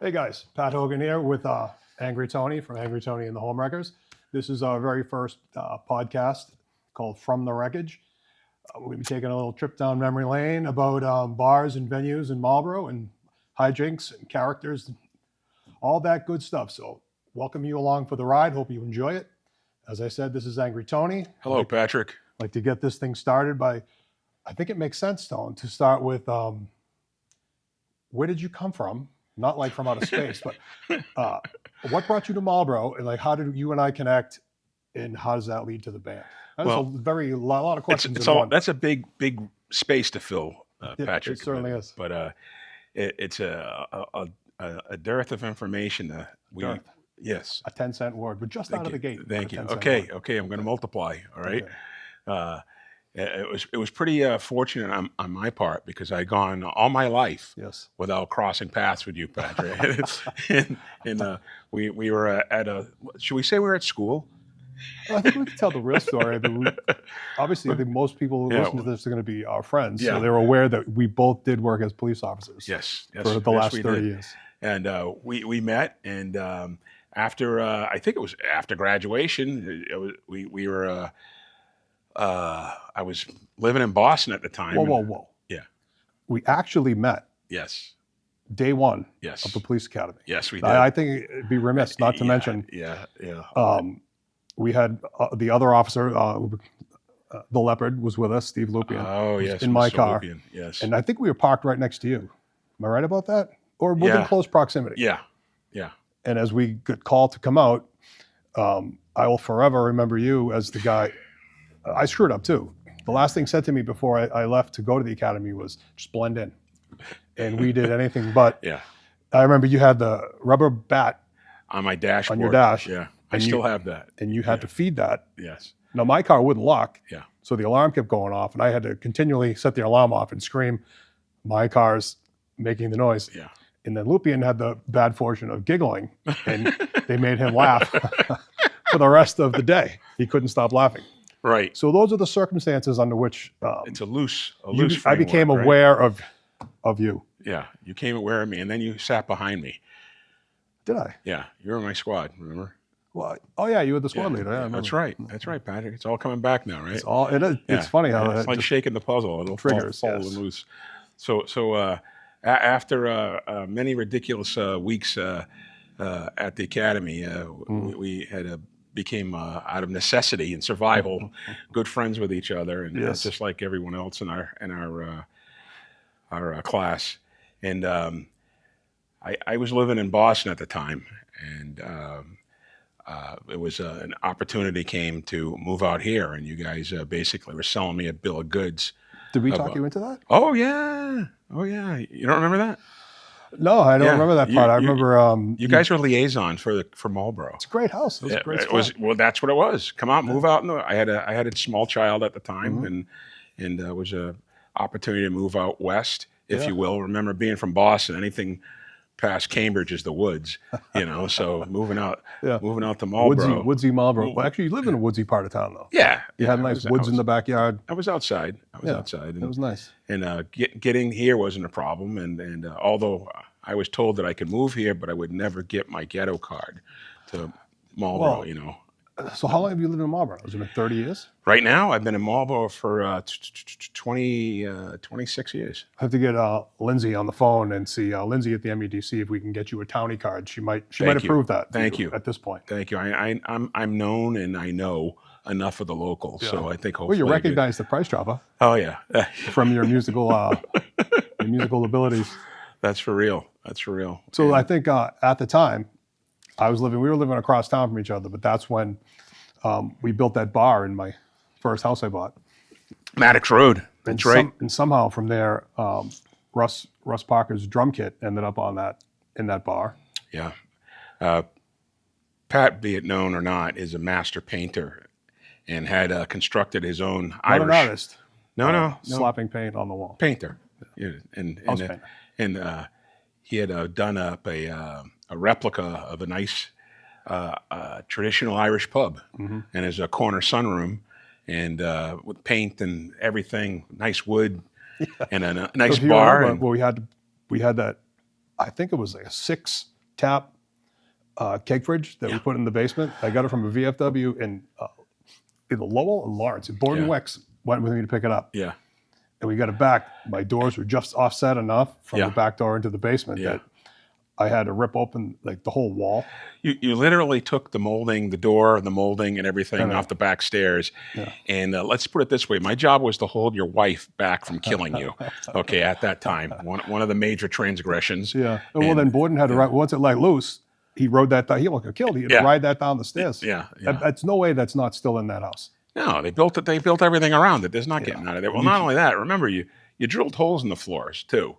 Hey guys, Pat Hogan here with Angry Tony from Angry Tony and the Homewreckers. This is our very first podcast called From the Wreckage. We're going to be taking a little trip down memory lane about bars and venues in Marlboro and hijinks and characters, and all that good stuff. So welcome you along for the ride. Hope you enjoy it. As I said, this is Angry Tony. Hello, Patrick. I'd like to get this thing started by, I think it makes sense, Stone, to start with where did you come from? Not like from outer space, but what brought you to Marlboro, and like how did you and I connect, and how does that lead to the band? That's a lot of questions. That's a big space to fill, Patrick. It certainly is. But it's a dearth of information. Yes, a 10-cent word, but just out of the gate. Thank you. Okay, I'm going to multiply. All right. Okay. It was pretty fortunate on my part because I'd gone all my life without crossing paths with you, Patrick. and we were at a. Should we say we were at school? Well, I think we can tell the real story. But obviously, I think most people who listen to this are going to be our friends, so they're aware that we both did work as police officers. Yes, for the last 30 years. And we met, and after I think it was after graduation, we were. I was living in Boston at the time. Whoa. Yeah. We actually met. Yes. Day one of the police academy. Yes, we did. I think it'd be remiss not to mention. Yeah. We had the other officer, the Leopard, was with us, Steve Lupien. Oh, yes. In my Mr. car. Lupien, yes. And I think we were parked right next to you. Am I right about that? Or within close proximity? Yeah. And as we got called to come out, I will forever remember you as the guy. I screwed up too. The last thing said to me before I left to go to the academy was just blend in. And we did anything but. Yeah. I remember you had the rubber bat on my dashboard. On your dash. Yeah. I still have that. And you had to feed that. Yes. Now my car wouldn't lock. Yeah. So the alarm kept going off and I had to continually set the alarm off and scream, my car's making the noise. Yeah. And then Lupien had the bad fortune of giggling and they made him laugh for the rest of the day. He couldn't stop laughing. Right. So those are the circumstances under which it's a loose I became aware of you. Yeah, you came aware of me, and then you sat behind me. Did I? Yeah, you were in my squad. Remember? Well, you were the squad leader. Yeah, that's right, Patrick. It's all coming back now, right? It's funny how it's like shaking the puzzle. It'll triggers fall loose. So after many ridiculous weeks at the academy, we had became out of necessity and survival good friends with each other, and just like everyone else in our class. And I was living in Boston at the time, and it was an opportunity came to move out here, and you guys basically were selling me a bill of goods. Did we talk you into that? Oh yeah. You don't remember that? No, I don't remember that part. I remember you guys were liaison for Marlboro. It's a great house. It was a great spot. Well, that's what it was. Come out, move out. I had a small child at the time, and it was a opportunity to move out west, if you will. Remember being from Boston, anything past Cambridge is the woods, So moving out to Marlboro, woodsy Marlboro. Well, actually, you live in a woodsy part of town, though. Yeah, you had nice woods in the backyard. I was outside. Outside. And it was nice. And getting here wasn't a problem. And although I was told that I could move here, but I would never get my ghetto card to Marlboro. So how long have you lived in Marlboro? Has it been 30 years? Right now, I've been in Marlboro for 26 years. I have to get Lindsay on the phone and see Lindsay at the MEDC if we can get you a townie card. She might approve that. Thank you. At this point. Thank you. I'm known and I know enough of the locals, so I think hopefully. Well, you recognize the price drop, huh? Oh yeah. From your musical abilities. That's for real. So I think at the time, we were living across town from each other, but that's when we built that bar in my first house I bought. Maddox Road. That's right. And somehow from there, Russ Parker's drum kit ended up in that bar. Yeah. Pat, be it known or not, is a master painter and had constructed his own Irish. Not an artist. No. Slapping paint on the wall. Painter. Yeah. And he had done up a replica of a nice traditional Irish pub, and as a corner sunroom, and with paint and everything, nice wood, and a nice bar. Well, we had that I think it was like a 6-tap keg fridge that we put in the basement. I got it from a VFW in either Lowell or Lawrence. And Borden Wex went with me to pick it up. Yeah. And we got it back. My doors were just offset enough from the back door into the basement that I had to rip open like the whole wall. You literally took the molding, the door, the molding, and everything off the back stairs. Yeah. And let's put it this way: my job was to hold your wife back from killing you. Okay, at that time, one of the major transgressions. Yeah. Well, then Borden had to ride. Once it let loose, he rode that down. He almost got killed. He had to ride that down the stairs. Yeah. That's no way that's not still in that house. No, they built it. They built everything around it. There's not getting out of there. Well, not only that. Remember, you drilled holes in the floors too.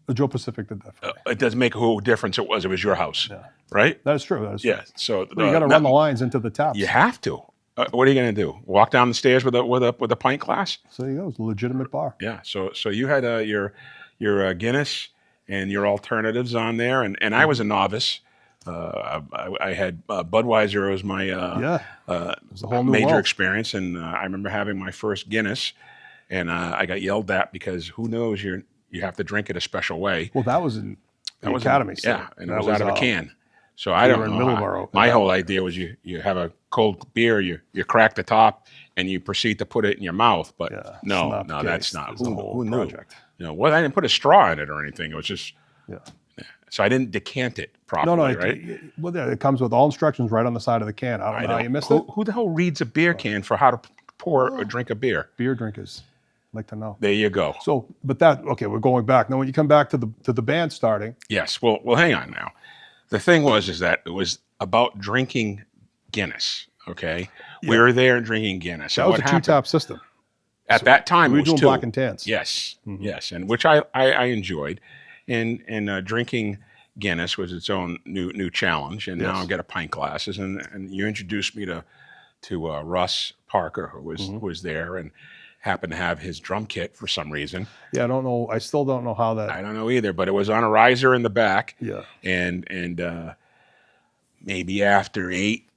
The Joe Pacific did that for me. It doesn't make who difference it was. It was your house, right? That is true. That is true. Yeah. So you got to run the lines into the taps. You have to. What are you going to do? Walk down the stairs with a pint glass? So you go. It's a legitimate bar. Yeah. So you had your Guinness and your alternatives on there, and I was a novice. I had Budweiser was my it was a whole new major world. experience, and I remember having my first Guinness, and I got yelled at because who knows you have to drink it a special way. Well, that was in the academy. And it was out of a can. So I we don't were in know. Middleborough. My whole idea was you have a cold beer, you crack the top, and you proceed to put it in your mouth. But no, that's not. Who knew? Project. I didn't put a straw in it or anything. It was just. So I didn't decant it properly, right? Well, it comes with all instructions right on the side of the can. I don't know how you missed it. Who the hell reads a beer can for how to pour or drink a beer? Beer drinkers like to know. There you go. So, but we're going back. Now, when you come back to the band starting. Yes. Well, hang on now. The thing is that it was about drinking Guinness, okay? Yeah. We were there drinking Guinness. That was a 2-tap system. At that time, we were it was doing 2. black and tans. Yes, yes, and which I enjoyed. And drinking Guinness was its own new challenge. And now I get a pint glasses. And you introduced me to Russ Parker, who was there and happened to have his drum kit for some reason. Yeah, I don't know. I still don't know how that. I don't know either, but it was on a riser in the back. Yeah. And maybe after 8,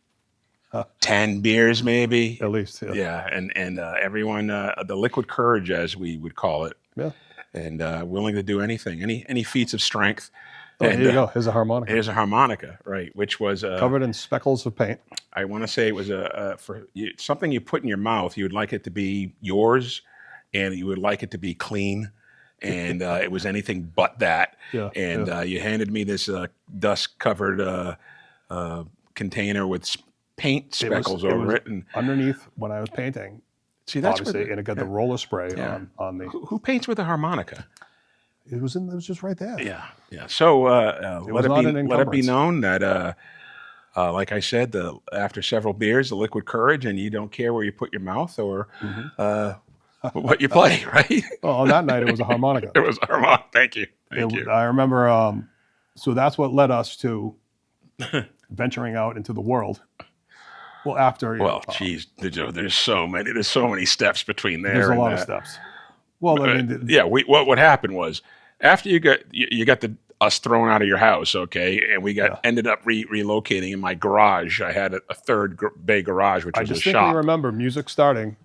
10 beers, maybe at least. Yeah. Yeah. And everyone, the liquid courage, as we would call it. Yeah. And willing to do anything, any feats of strength. Oh, here you go. Here's a harmonica. Here's a harmonica, right? Which was covered in speckles of paint. I want to say it was something you put in your mouth. You would like it to be yours, and you would like it to be clean, and it was anything but that. Yeah. And you handed me this dust-covered container with paint speckles over it, and underneath when I was painting. See, that's obviously, and it got the roller spray on the. Who paints with a harmonica? It was just right there. Yeah. So let it be known that, like I said, after several beers, the liquid courage, and you don't care where you put your mouth or what you play, right? Well, on that night, it was a harmonica. It was a harmonica. Thank you. Thank you. I remember. So that's what led us to venturing out into the world. Well, after. Geez, there's so many steps between there. There's a lot of steps. Well, I mean, what happened was after you got us thrown out of your house, okay, and we ended up relocating in my garage. I had a third bay garage, which was a shop. I distinctly remember music starting,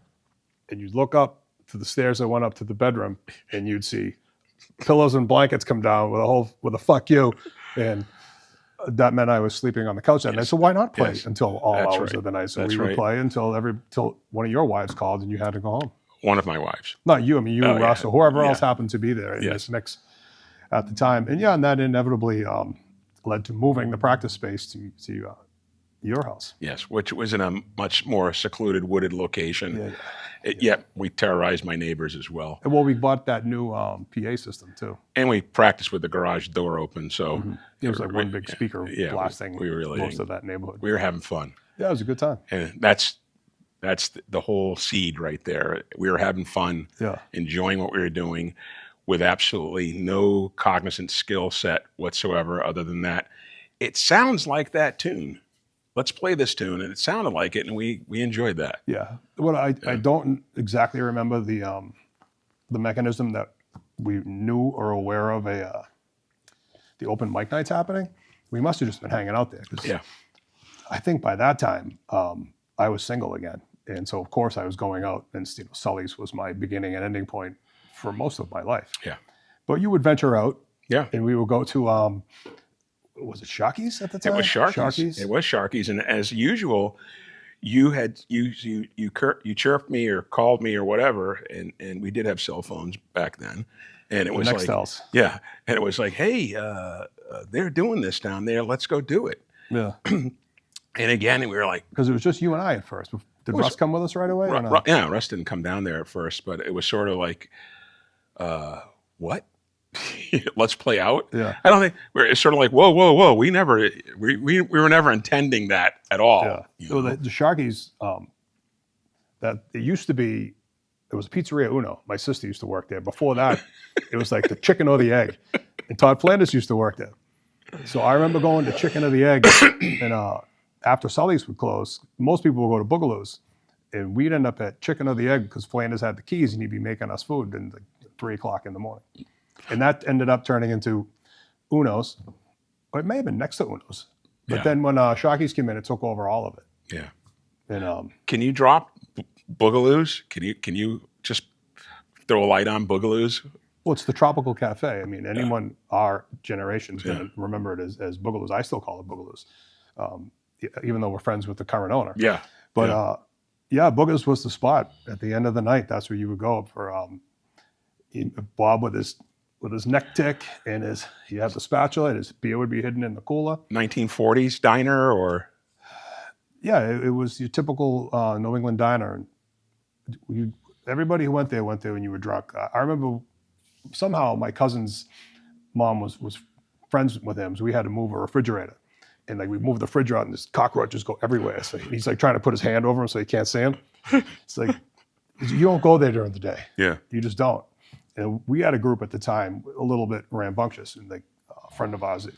and you'd look up to the stairs that went up to the bedroom, and you'd see pillows and blankets come down with a "fuck you," and that meant I was sleeping on the couch that night. So why not play until all hours of the night? So we would play until one of your wives called, and you had to go home. One of my wives. Not you. I mean, you and Russ or whoever else happened to be there in this mix at the time. And that inevitably led to moving the practice space to your house. Yes, which was in a much more secluded, wooded location. Yet we terrorized my neighbors as well. And we bought that new PA system too. And we practiced with the garage door open. So it was like one big speaker blasting most of that neighborhood. We were having fun. Yeah, it was a good time. And that's the whole seed right there. We were having fun, enjoying what we were doing with absolutely no cognizant skill set whatsoever other than that. It sounds like that tune. Let's play this tune. And it sounded like it, and we enjoyed that. Yeah. Well, I don't exactly remember the mechanism that we knew or aware of the open mic nights happening. We must have just been hanging out there. I think by that time, I was single again. And so, of course, I was going out, and Sully's was my beginning and ending point for most of my life. Yeah. But you would venture out Yeah. And we would go to, was it Sharky's at the time? It was Sharky's. It was Sharky's. And as usual, you chirped me or called me or whatever, and we did have cell phones back then, and it was like, Nextels. yeah, and it was like, hey, they're doing this down there, let's go do it. Yeah. And again, we were like, because it was just you and I at first. Did Russ come with us right away? Yeah, Russ didn't come down there at first, but it was sort of like, what? Let's play out. Yeah. I don't think it's sort of like, whoa. We were never intending that at all. Yeah. So the Sharky's, that it used to be, it was Pizzeria Uno. My sister used to work there. Before that, it was like the chicken or the egg. And Todd Flanders used to work there. So I remember going to chicken or the egg, and after Sully's would close, most people would go to Boogaloo's, and we'd end up at chicken or the egg because Flanders had the keys and he'd be making us food in 3 o'clock in the morning. And that ended up turning into Uno's. Or it may have been next to Uno's. But then when Sharky's came in, it took over all of it. Yeah. And can you drop Boogaloo's? Can you just throw a light on Boogaloo's? Well, it's the Tropical Cafe. I mean, anyone our generation's going to remember it as Boogaloo's. I still call it Boogaloo's, even though we're friends with the current owner. Yeah. But Boogaloo's was the spot. At the end of the night, that's where you would go for Bob with his neck tick and he had the spatula, and his beer would be hidden in the cooler. 1940s diner or? Yeah, it was your typical New England diner. And everybody who went there when you were drunk. I remember somehow my cousin's mom was friends with him, so we had to move a refrigerator. And like we moved the fridge out and this cockroaches go everywhere. So he's like trying to put his hand over him so he can't see him. It's like, you don't go there during the day. Yeah. You just don't. And we had a group at the time, a little bit rambunctious, and like a friend of ours,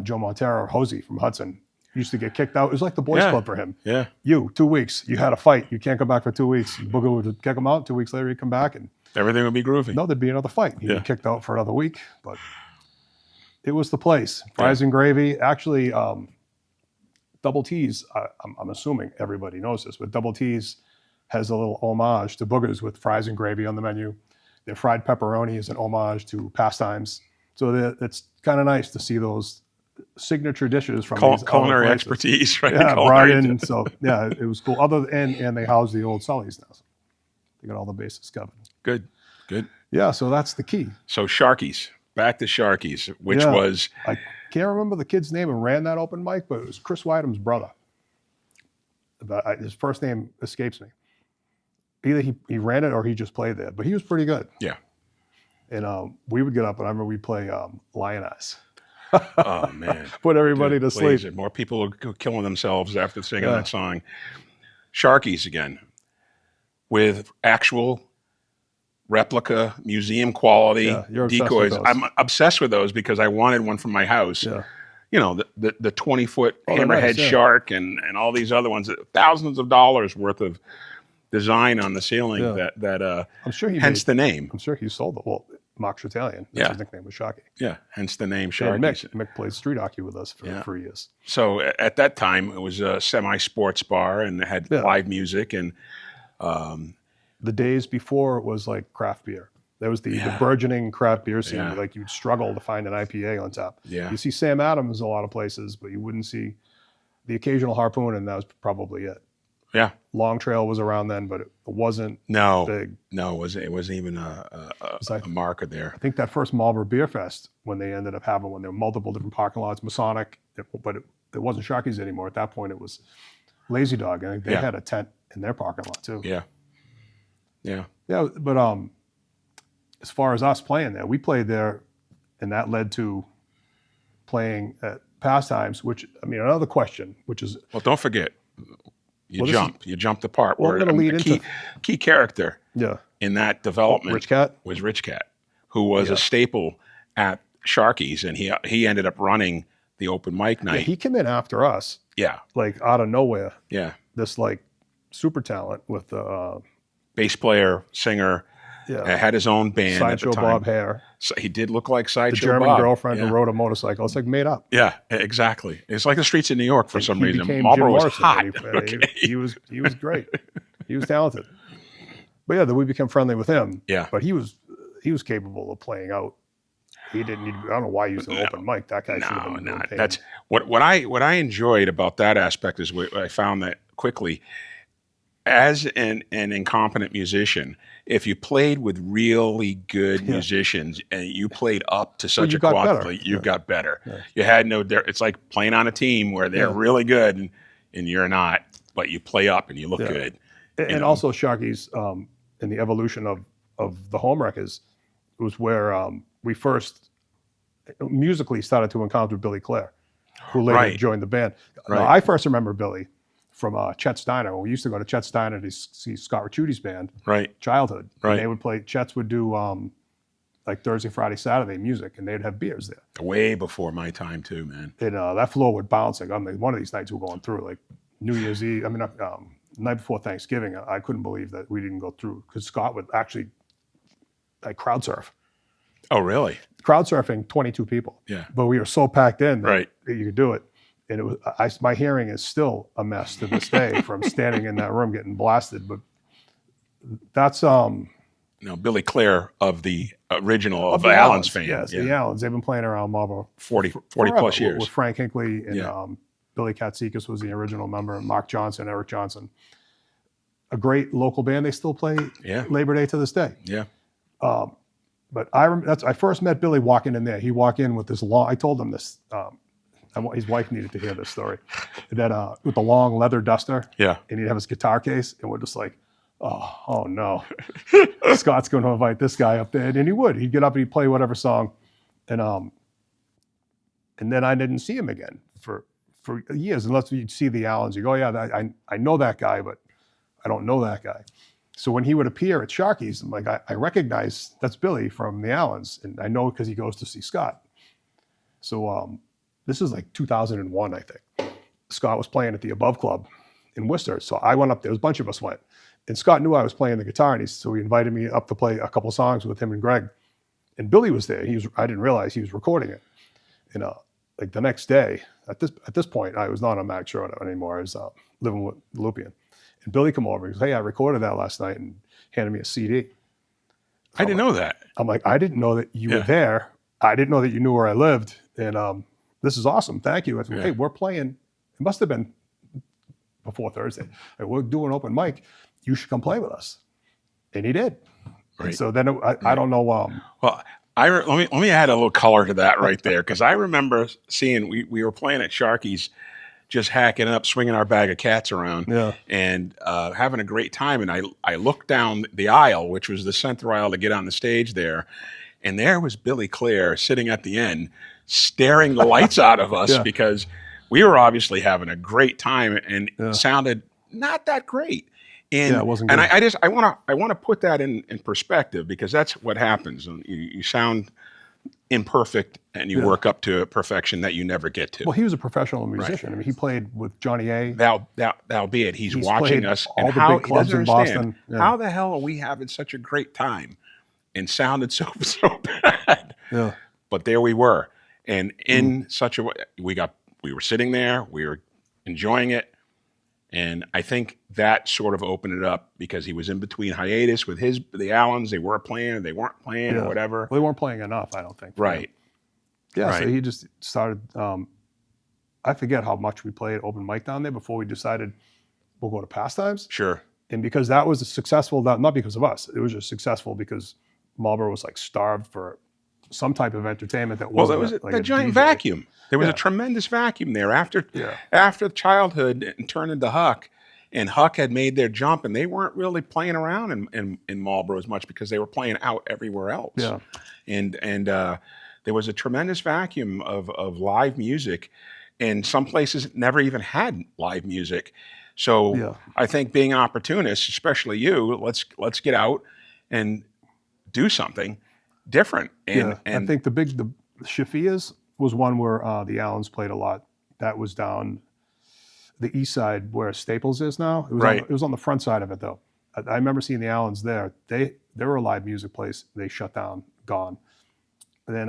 Joe Montero, Hosey from Hudson, used to get kicked out. It was like the boys club for him. Yeah. 2 weeks, you had a fight. You can't come back for 2 weeks. Booger would kick him out. 2 weeks later, he'd come back and everything would be groovy. No, there'd be another fight. He'd be kicked out for another week, but it was the place. Fries and gravy. Actually, Double T's, I'm assuming everybody knows this, but Double T's has a little homage to Boogers with fries and gravy on the menu. Their fried pepperoni is an homage to Pastimes. So it's kind of nice to see those signature dishes from these culinary expertise, right? Yeah, brought in. So yeah, it was cool. And they house the old Sully's now. So they got all the bases covered. Good. Yeah, so that's the key. So Sharky's, back to Sharky's, which was... I can't remember the kid's name who ran that open mic, but it was Chris Wydom's brother. His first name escapes me. Either he ran it or he just played there, but he was pretty good. Yeah. And we would get up, and I remember we'd play Lionize. Oh, man. Put everybody to sleep. More people are killing themselves after singing that song. Sharky's again, with actual replica, museum quality decoys. I'm obsessed with those because I wanted one for my house. Yeah. You know, the 20-foot hammerhead shark and all these other ones, thousands of dollars worth of design on the ceiling that I'm sure hence the name. I'm sure he sold the Mark Shatalian. His nickname was Sharky. Yeah, hence the name Sharky. Mick played street hockey with us for years. So at that time, it was a semi-sports bar and it had live music. And the days before it was like craft beer. There was the burgeoning craft beer scene. Like you'd struggle to find an IPA on top. Yeah. You see Sam Adams a lot of places, but you wouldn't see the occasional Harpoon, and that was probably it. Yeah. Long Trail was around then, but it wasn't big. No, it wasn't even a marker there. I think that first Marlboro Beer Fest, when they ended up having when there were multiple different parking lots, Masonic, but it wasn't Sharky's anymore. At that point, it was Lazy Dog. I think they had a tent in their parking lot too. Yeah. Yeah, but as far as us playing there, we played there, and that led to playing at Pastimes, which, I mean, another question, which is... Well, don't forget, you jumped the part where a key character in that development Rich Cat? Was Rich Cat, who was a staple at Sharky's, and he ended up running the open mic night. Yeah, he came in after us. Yeah. Like, out of nowhere. Yeah. This, like, super talent with... bass player, singer, had his own band Sideshow at the time. Bob Hare. So he did look like Sideshow Bob. The German girlfriend who Yeah. rode a motorcycle. It's like made up. Yeah, exactly. It's like the streets of New York for some reason. Became Marlboro Jim was Morrison, hot. He was great. He was talented. But yeah, then we became friendly with him. Yeah. But he was capable of playing out he didn't need. I don't know why he used an open mic. That guy should have been No. paid. That's what I enjoyed about that aspect is I found that quickly. As an incompetent musician, if you played with really good musicians and you played up to such a quality, you got better. Yeah. You had no. It's like playing on a team where they're really good and you're not, but you play up and you look good. And also Sharky's in the evolution of the home records was where we first musically started to encounter Billy Clare, who later joined the band. Now, I first remember Billy from Chet's Diner. We used to go to Chet's Diner to see Scott Ricciuti's band, Childhood. And they would play, Chet's would do like Thursday, Friday, Saturday music, and they'd have beers there. Way before my time too, man. And that floor would bounce. Like, one of these nights we're going through, like New Year's Eve, night before Thanksgiving, I couldn't believe that we didn't go through, because Scott would actually like crowd surf. Oh, really? Crowd surfing, 22 people. Yeah. But we were so packed in that you could do it. And it was, my hearing is still a mess to this day from standing in that room getting blasted. But that's Billy Clare of the original of the Allens fame. Yes, the Allens. They've been playing around Marlboro 40 plus years. With Frank Hinckley and Billy Katsikas was the original member, and Mark Johnson, Eric Johnson. A great local band. They still play Labor Day to this day. Yeah. But I first met Billy walking in there. He walked in with this long. I told him this. His wife needed to hear this story. That with the long leather duster. Yeah. And he'd have his guitar case, and we're just like, oh no, Scott's going to invite this guy up there, and he would. He'd get up and he'd play whatever song, and then I didn't see him again for years, unless you'd see the Allens. You go, I know that guy, but I don't know that guy. So when he would appear at Sharky's, I'm like, I recognize that's Billy from the Allens, and I know because he goes to see Scott. So this is like 2001, I think. Scott was playing at the Above Club in Worcester, so I went up there. A bunch of us went, and Scott knew I was playing the guitar, and so he invited me up to play a couple songs with him and Greg. And Billy was there. I didn't realize he was recording it. And like the next day, at this point, I was not on Mac Schroeder anymore. I was living with Lupian. And Billy come over and goes, "Hey, I recorded that last night," and handed me a CD. So I didn't know that. I'm like, I didn't know that you were there. I didn't know that you knew where I lived. And this is awesome. Thank you. I said, hey, we're playing. It must have been before Thursday. Like, we're doing open mic. You should come play with us. And he did. Right. And so then I don't know. Well, let me add a little color to that right there, because I remember seeing we were playing at Sharky's, just hacking up, swinging our bag of cats around, and having a great time. And I looked down the aisle, which was the center aisle to get on the stage there, and there was Billy Clare sitting at the end, staring the lights out of us because we were obviously having a great time, and it sounded not that great. And, it wasn't good. And I want to put that in perspective, because that's what happens. You sound imperfect, and you work up to a perfection that you never get to. Well, he was a professional musician. I mean, he played with Johnny A. That'll be it. He's watching us, and how he doesn't understand how the hell are we having such a great time, and sounded so bad. Yeah. But there we were, and in such a way, we were sitting there, we were enjoying it. And I think that sort of opened it up, because he was in between hiatus with the Allens. They were playing, they weren't playing, or whatever. Well, they weren't playing enough, I don't think. Right. Yeah, right. So he just started, I forget how much we played open mic down there before we decided we'll go to Pastimes. Sure. And because that was successful, not because of us, it was just successful because Marlboro was like starved for some type of entertainment that wasn't. Well, that was like a giant vacuum. There was a tremendous vacuum there after Childhood and turned into Huck, and Huck had made their jump, and they weren't really playing around in Marlboro as much, because they were playing out everywhere else. Yeah. And there was a tremendous vacuum of live music, and some places never even had live music. So I think, being an opportunist, especially you, let's get out and do something different. And I think the Shafia's was one where the Allens played a lot. That was down the east side where Staples is now. It was on the front side of it, though. I remember seeing the Allens there. They were a live music place. They shut down, gone. And then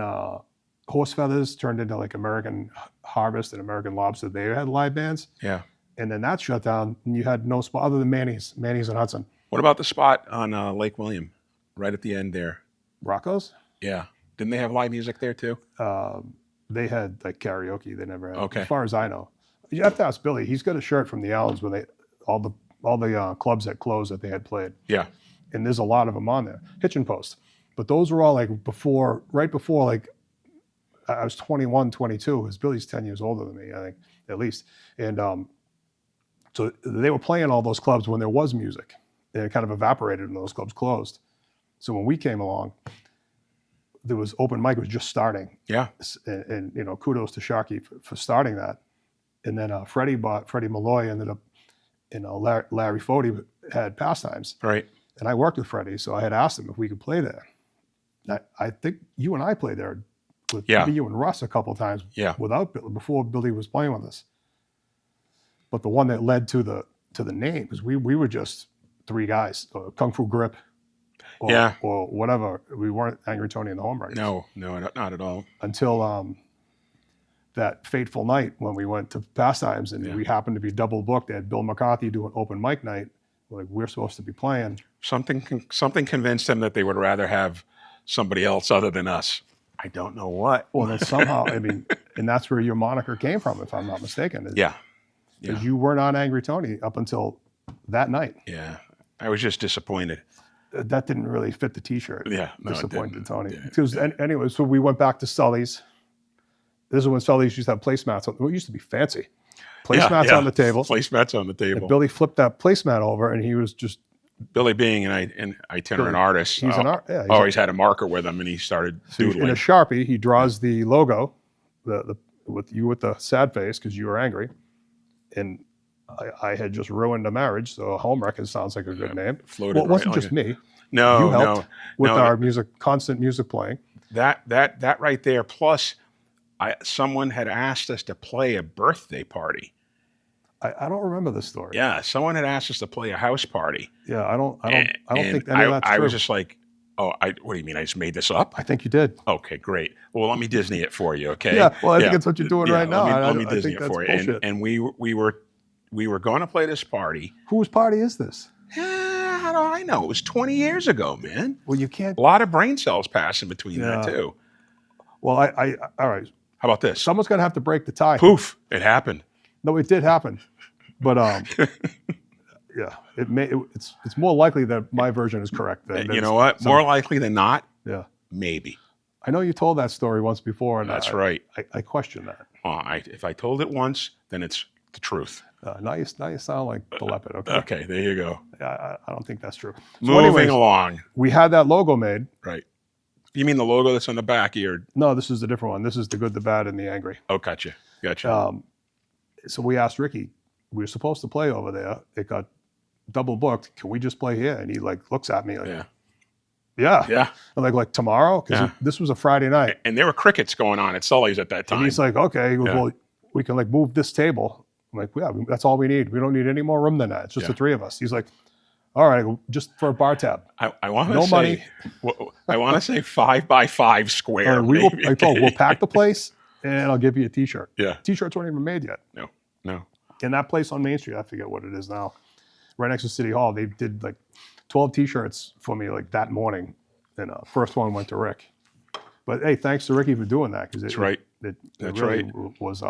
Horse Feathers turned into like American Harvest and American Lobster. They had live bands. Yeah. And then that shut down, and you had no spot other than Manny's and Hudson. What about the spot on Lake William, right at the end there? Rocco's? Yeah. Didn't they have live music there too? They had like karaoke. They never had, Okay. as far as I know. You have to ask Billy. He's got a shirt from the Allens when all the clubs that closed that they had played. Yeah. And there's a lot of them on there. Hitchin' Post. But those were all like right before like I was 21, 22, because Billy's 10 years older than me, I think, at least. And so they were playing all those clubs when there was music. And it kind of evaporated when those clubs closed. So when we came along, there was open mic was just starting. Yeah. And you know, kudos to Sharky for starting that. And then Freddie Malloy ended up, you know, Larry Fody had Pastimes. Right. And I worked with Freddie, so I had asked him if we could play there. I think you and I played there with maybe you and Russ a couple of times before Billy was playing with us. But the one that led to the name, because we were just three guys, Kung Fu Grip, or whatever. We weren't Angry Tony and the Homewreckers. No, not at all. Until that fateful night when we went to Pastimes and we happened to be double booked. They had Bill McCarthy do an open mic night. Like we're supposed to be playing. Something convinced them that they would rather have somebody else other than us. I don't know what. Well, then somehow, I mean, and that's where your moniker came from, if I'm not mistaken. Yeah. Because you were not Angry Tony up until that night. Yeah. I was just disappointed. That didn't really fit the T-shirt. Yeah. No, disappointed Tony. Because anyway, so we went back to Sully's. This is when Sully's used to have placemats. It used to be fancy. Placemats on the table. Placemats on the table. And Billy flipped that placemat over, and he was just Billy being an itinerant artist. He's always had a marker with him, and he started doodling. In a Sharpie, he draws the logo, with the sad face because you were angry, and I had just ruined a marriage. So Homewreckers sounds like a good name. Well, it wasn't just me. No, you helped with our constant music playing. That right there. Plus, someone had asked us to play a birthday party. I don't remember this story. Yeah, someone had asked us to play a house party. Yeah, I don't think any of that's true. I was just like, oh, what do you mean? I just made this up? I think you did. Okay, great. Well, let me Disney it for you, okay? Yeah, well, I think it's what you're doing right now. Let me Disney it for you. And we were going to play this party. Whose party is this? How do I know? It was 20 years ago, man. Well, you can't. A lot of brain cells passing between that too. Well, all right. How about this? Someone's going to have to break the tie. Poof! It happened. No, it did happen, but yeah, it's more likely that my version is correct. You know what? More likely than not. Yeah, maybe. I know you told that story once before, and that's right. I question that. If I told it once, then it's the truth. Now you sound like the leopard. Okay. Okay, there you go. I don't think that's true. Moving along. We had that logo made. Right. You mean the logo that's on the back here? No, this is a different one. This is the good, the bad, and the angry. Oh, gotcha. So we asked Ricky. We were supposed to play over there. It got double booked. Can we just play here? And he like looks at me like, yeah. I'm like tomorrow? Because this was a Friday night. And there were crickets going on at Sully's at that time. And he's like, okay. He goes, well, we can like move this table. I'm like, yeah, that's all we need. We don't need any more room than that. It's just the three of us. He's like, all right, just for a bar tab. I want to say money. I want to say 5 by 5 square. We'll pack the place and I'll give you a T-shirt. Yeah, T-shirts weren't even made yet. No. In that place on Main Street, I forget what it is now, right next to City Hall, they did like 12 T-shirts for me like that morning, and first one went to Rick. But hey, thanks to Ricky for doing that because that's right. It really was.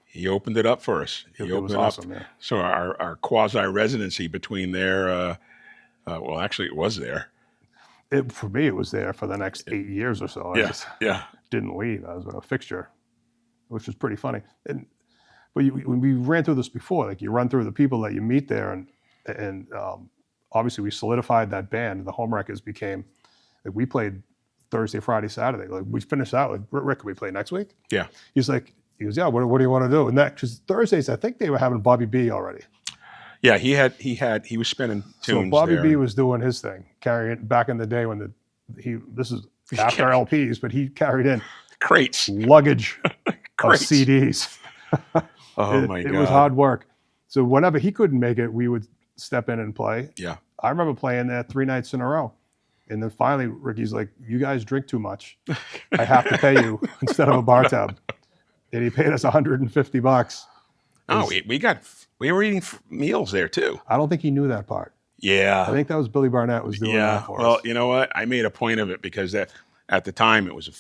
He opened it up for us. He opened it awesome, up. Yeah. So our quasi residency between there. Well, actually, it was there. For me, it was there for the next 8 years or so. I just didn't leave. I was a fixture, which was pretty funny. But when we ran through this before, like you run through the people that you meet there, and obviously we solidified that band. The Homewreckers became, like we played Thursday, Friday, Saturday. Like we finished out like, Rick, can we play next week? Yeah. He goes, yeah, what do you want to do? And that, because Thursdays, I think they were having Bobby B already. Yeah, he was spinning tunes. So Bobby B was doing his thing, carrying back in the day when this is after LPs, but he carried in crates, luggage of CDs. My God. It was hard work. So whenever he couldn't make it, we would step in and play. Yeah. I remember playing there 3 nights in a row. And then finally, Ricky's like, you guys drink too much. I have to pay you instead of a bar tab. And he paid us $150. Oh, we were eating meals there too. I don't think he knew that part. Yeah. I think that was Billy Barnett was doing that for us. Well, you know what? I made a point of it because at the time, it was a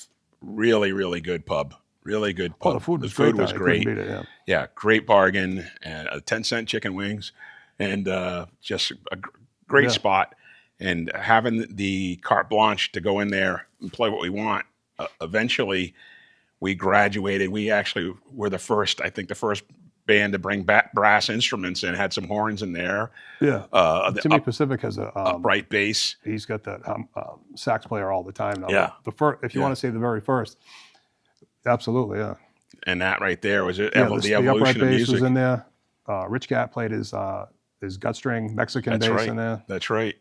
really, really good pub. Really good pub. Oh, the food was great. great. Great. Beat it, yeah. Yeah, great bargain, and 10-cent chicken wings, and just a great spot. And having the carte blanche to go in there and play what we want. Eventually, we graduated. We actually were the first band to bring brass instruments and had some horns in there. Yeah. Timmy Pacific has a upright bass. He's got that sax player all the time now. Yeah. If you want to say the very first, absolutely, yeah. And that right there was it. Yeah, the evolution upright of bass music was in there. Rich Cat played his gut string Mexican bass in there. That's right.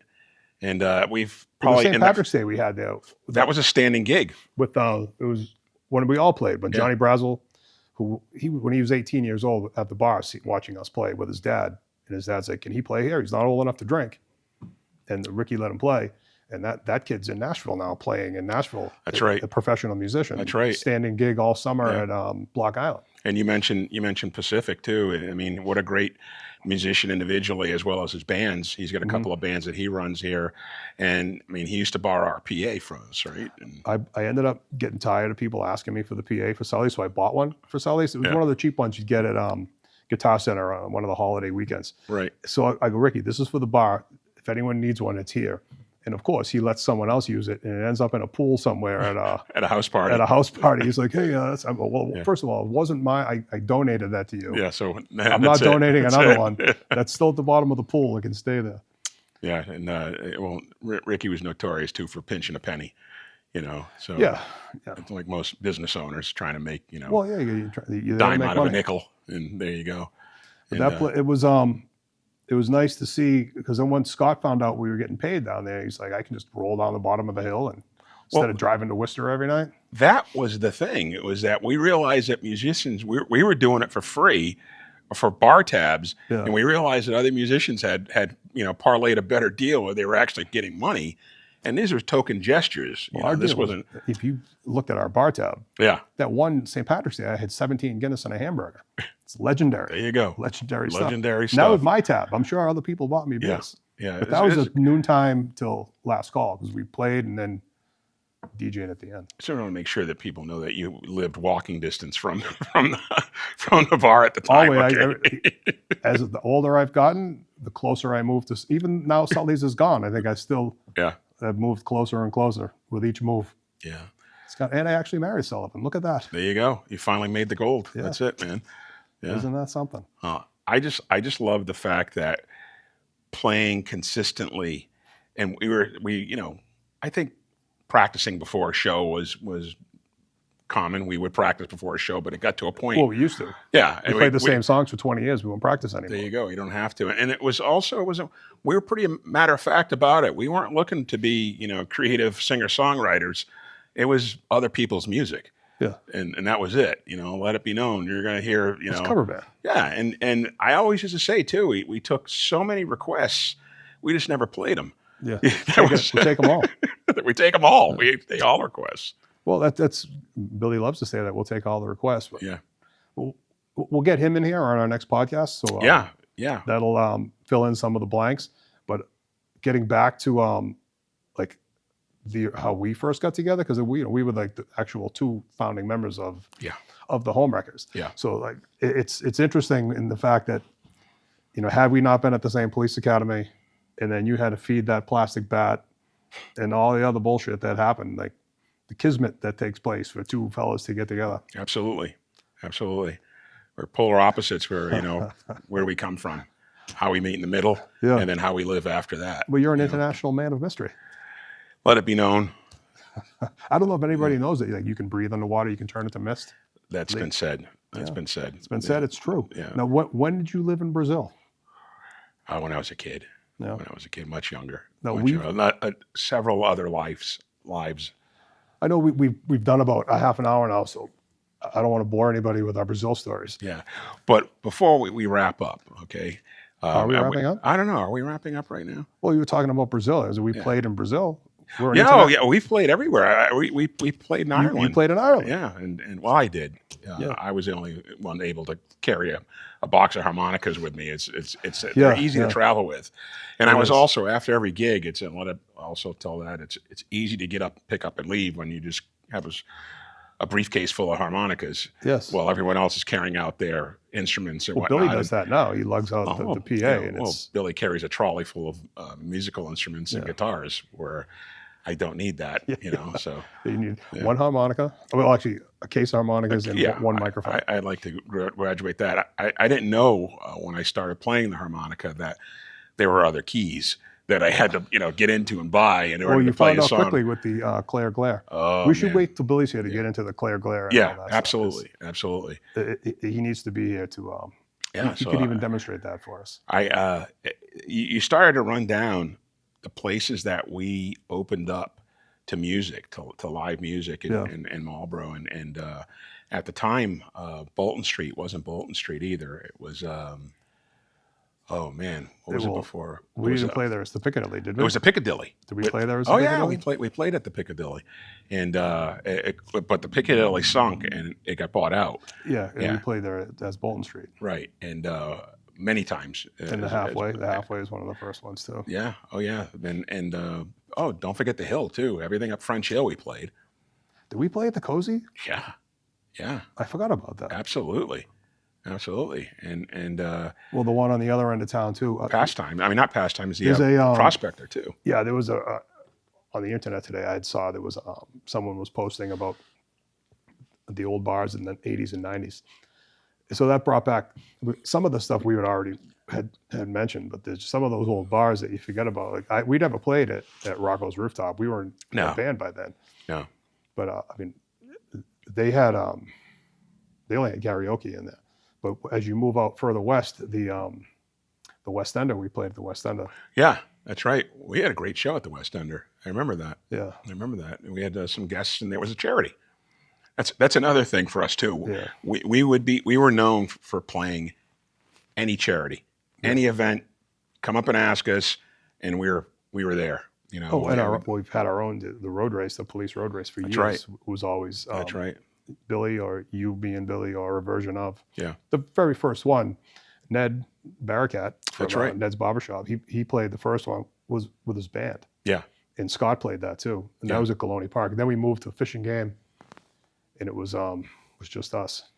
And we've probably St. Patrick's Day we had there. That was a standing gig. With it was when we all played. When Johnny Brazel, when he was 18 years old at the bar watching us play with his dad, and his dad's like, "Can he play here? He's not old enough to drink." And Ricky let him play. And that kid's in Nashville now, playing in Nashville. That's right. A professional musician. That's right. Standing gig all summer at Block Island. And you mentioned Pacific too. I mean, what a great musician individually as well as his bands. He's got a couple of bands that he runs here, and I mean, he used to borrow our PA from us, right? And I ended up getting tired of people asking me for the PA for Sully's, so I bought one for Sully's. It was one of the cheap ones you'd get at Guitar Center on one of the holiday weekends. Right. So I go, "Ricky, this is for the bar. If anyone needs one, it's here." And of course, he lets someone else use it, and it ends up in a pool somewhere at a house party. At a house party, he's like, "Hey, first of all, it wasn't mine. I donated that to you. Yeah, so I'm not donating another one. That's still at the bottom of the pool. It can stay there." Yeah, and Ricky was notorious too for pinching a penny, So yeah. It's like most business owners trying to make you dime out of a nickel, and there you go. And, it was nice to see, because then once Scott found out we were getting paid down there, he's like, "I can just roll down the bottom of the hill and instead of driving to Worcester every night." That was the thing. It was that we realized that musicians, we were doing it for free for bar tabs, and we realized that other musicians had parlayed a better deal where they were actually getting money. And these were token gestures. This wasn't. If you looked at our bar tab, that one St. Patrick's Day, I had 17 Guinness and a hamburger. It's legendary. There you go. Legendary stuff. Legendary stuff. Now with my tab, I'm sure other people bought me beers. Yeah. But that was a noontime till last call, because we played and then DJed at the end. So I want to make sure that people know that you lived walking distance from the bar at the time. As the older I've gotten, the closer I moved to. Even now, Sully's is gone. I think I still have moved closer and closer with each move. Yeah. And I actually married Sullivan. Look at that. There you go. You finally made the gold. Yeah. That's it, man. Yeah. Isn't that something? I just love the fact that playing consistently, and I think practicing before a show was common. We would practice before a show, but it got to a point. Well, we used to. Yeah. We played the same songs for 20 years. We won't practice anymore. There you go. You don't have to. And it was also, we were pretty matter of fact about it. We weren't looking to be, creative singer-songwriters. It was other people's music. Yeah. And that was it. Let it be known. You're going to hear, It's cover band. Yeah. And I always used to say too, we took so many requests, we just never played them. Yeah. We take them all. We take them all. We take all requests. Well, that's Billy loves to say that. We'll take all the requests. But yeah. We'll get him in here on our next podcast. So yeah. That'll fill in some of the blanks. But getting back to how we first got together, because we were like the actual two founding members of the Homewreckers. Yeah. So it's interesting in the fact that had we not been at the same police academy, and then you had to feed that plastic bat and all the other bullshit that happened, like the kismet that takes place for two fellas to get together. Absolutely. We're polar opposites where where we come from, how we meet in the middle, and then how we live after that. Well, you're an international man of mystery. Let it be known. I don't know if anybody knows that you can breathe underwater, you can turn it to mist. That's been said. That's been said. It's been said. It's true. Yeah. Now, when did you live in Brazil? When I was a kid. Yeah. When I was a kid, much younger. No, several other lives. I know we've done about a half an hour now, so I don't want to bore anybody with our Brazil stories. Yeah, but before we wrap up, okay? Are we wrapping up? I don't know. Are we wrapping up right now? Well, you were talking about Brazil. As we played in Brazil, We're an Yeah, internet- oh yeah, we've played everywhere. We played in Ireland. You played in Ireland. Yeah, and well, I did. Yeah. I was the only one able to carry a box of harmonicas with me. They're easy to travel with, and I was also after every gig. Let it also tell that it's easy to get up, pick up, and leave when you just have a briefcase full of harmonicas. Yes. While everyone else is carrying out their instruments and whatnot. Billy does that now. He lugs out the PA, and Billy carries a trolley full of musical instruments and guitars, where I don't need that, So you need one harmonica. Well, actually, a case of harmonicas and one microphone. I'd like to graduate that. I didn't know when I started playing the harmonica that there were other keys that I had to, get into and buy in order to play a song. You found out quickly with the Claire Glare. Oh, we should wait till Billy's here to get into the Claire Glare. And all that absolutely, stuff, absolutely. He needs to be here to. He so, could even demonstrate that for us. You started to run down the places that we opened up to music, to live music in Marlborough, and at the time, Bolton Street wasn't Bolton Street either. It was. Oh man, what was it before? We didn't play there. It's the Piccadilly, did we? It was the Piccadilly. Did we play there? Oh yeah, we played at the Piccadilly, and but the Piccadilly sunk and it got bought out. Yeah, and we played there as Bolton Street. Right, and many times. And the halfway is one of the first ones too. Yeah. Oh yeah, and don't forget the Hill too. Everything up French Hill we played. Did we play at the Cozy? Yeah, yeah. I forgot about that. Absolutely. And well, the one on the other end of town too. Pastime. I mean, not Pastime. Is the Prospector too. Yeah, there was on the internet today. I saw there was someone was posting about the old bars in the 80s and 90s. So that brought back some of the stuff we had mentioned, but there's some of those old bars that you forget about. Like we never played at Rocco's Rooftop. We weren't a band by then. No. But I mean, they had they only had karaoke in there. But as you move out further west, the West Ender, we played at the West Ender. Yeah, that's right. We had a great show at the West Ender. I remember that. Yeah, I remember that. And we had some guests, and there was a charity. That's another thing for us too. Yeah. We were known for playing any charity, any event. Come up and ask us, and we were there. And we've had our own the road race, the police road race for years. Right. It was always that's right. Billy or you being Billy or a version of. Yeah. The very first one, Ned Barracat from that's right. Ned's Barbershop. He played the first one was with his band. Yeah. And Scott played that too. And that was at Galone Park. And then we moved to Fish and Game, and it was just us.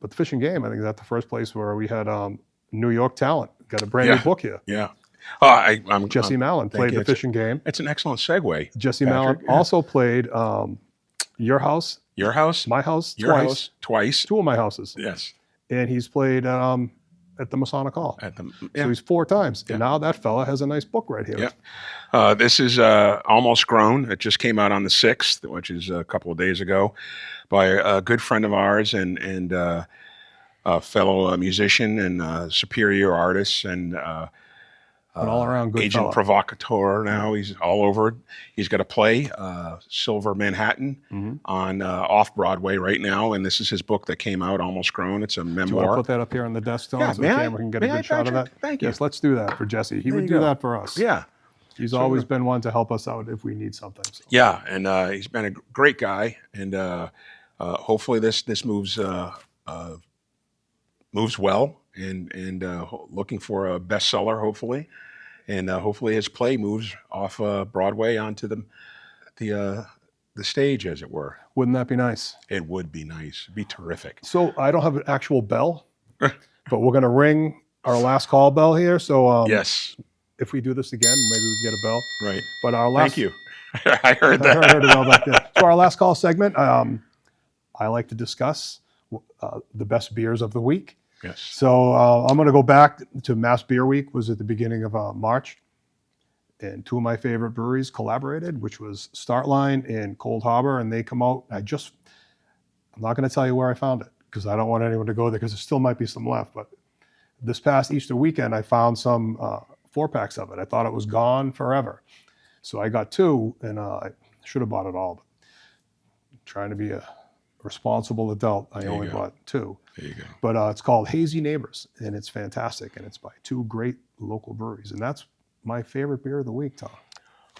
But the Fish and Game, I think, is that the first place where we had New York talent. Got a brand new book here. Yeah. Jesse Mallon played the Fish and Game. It's an excellent segue. Jesse Mallon also played Your House. Your House? My House. Your House twice. Two of my houses. Yes. And he's played at the Masonic Hall. So he's 4 times. Yeah. And now that fella has a nice book right here. Yeah. This is Almost Grown. It just came out on the 6th, which is a couple of days ago, by a good friend of ours and a fellow musician and superior artist and an all-around good agent fella. Provocateur now. He's all over. He's got a play, Silver Manhattan, on off-Broadway right now, and this is his book that came out, Almost Grown. It's a memoir. Do you want to put that up here on the desk, Tom, so the camera can get a good shot of that? Thank you. Yes, let's do that for Jesse. He would do that for us. Yeah. He's always been one to help us out if we need something. So. Yeah, and he's been a great guy, and hopefully this moves well, and looking for a bestseller, hopefully, and hopefully his play moves off Broadway onto the stage, as it were. Wouldn't that be nice? It would be nice. It'd be terrific. So I don't have an actual bell, but we're going to ring our last call bell here. So yes, if we do this again, maybe we can get a bell. Right. But our last. Thank you. I heard that. I heard it all back there. So our last call segment, I like to discuss the best beers of the week. Yes. So I'm going to go back to Mass Beer Week, was at the beginning of March. And 2 of my favorite breweries collaborated, which was Startline and Cold Harbor. And they come out, I'm not going to tell you where I found it because I don't want anyone to go there because there still might be some left. But this past Easter weekend, I found some 4-packs of it. I thought it was gone forever. So I got 2 and I should have bought it all. But trying to be a responsible adult, I only bought 2. There you go. But it's called Hazy Neighbors, and it's fantastic, and it's by 2 great local breweries, and that's my favorite beer of the week, Tom.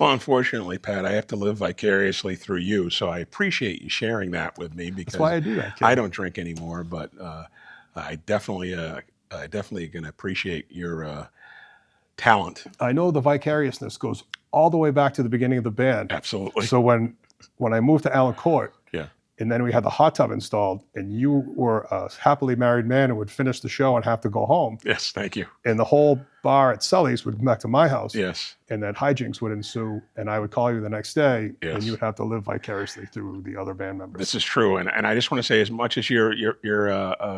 Well, unfortunately, Pat, I have to live vicariously through you, so I appreciate you sharing that with me because That's why I do that, kid. I don't drink anymore, but I definitely going to appreciate your talent. I know the vicariousness goes all the way back to the beginning of the band. Absolutely. So when I moved to Allen Court, Yeah. and then we had the hot tub installed, and you were a happily married man and would finish the show and have to go home. Yes, thank you. And the whole bar at Sully's would come back to my house. Yes. And then hijinks would ensue, and I would call you the next day, Yes. and you would have to live vicariously through the other band members. This is true, and I just want to say, as much as you're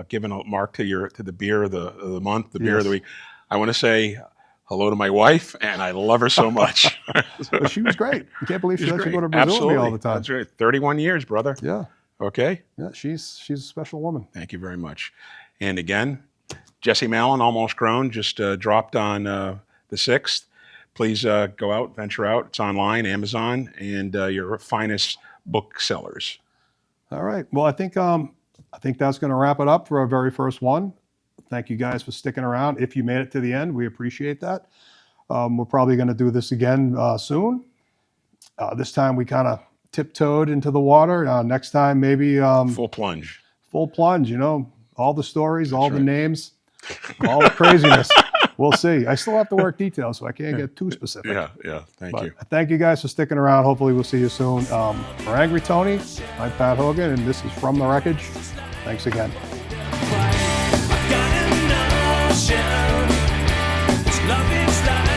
giving a mark to the beer of the month, the beer of the week, I want to say hello to my wife, and I love her so much. But she was great. I can't believe she let you go to Brazil Absolutely. with me all the time. That's right. 31 years, brother. Yeah. Okay. Yeah, she's a special woman. Thank you very much. And again, Jesse Mallon, Almost Grown, just dropped on the 6th. Please go out, venture out. It's online, Amazon, and your finest booksellers. All right. Well, I think that's going to wrap it up for our very first one. Thank you guys for sticking around. If you made it to the end, we appreciate that. We're probably going to do this again soon. This time we kind of tiptoed into the water. Next time, maybe Full plunge. Full plunge, you know, all the stories, all the names, all the craziness. We'll see. I still have to work details, so I can't get too specific. Yeah. Thank you. Thank you guys for sticking around. Hopefully we'll see you soon. For Angry Tony, I'm Pat Hogan, and this is From the Wreckage. Thanks again. I've got an ocean. It's love, it's life.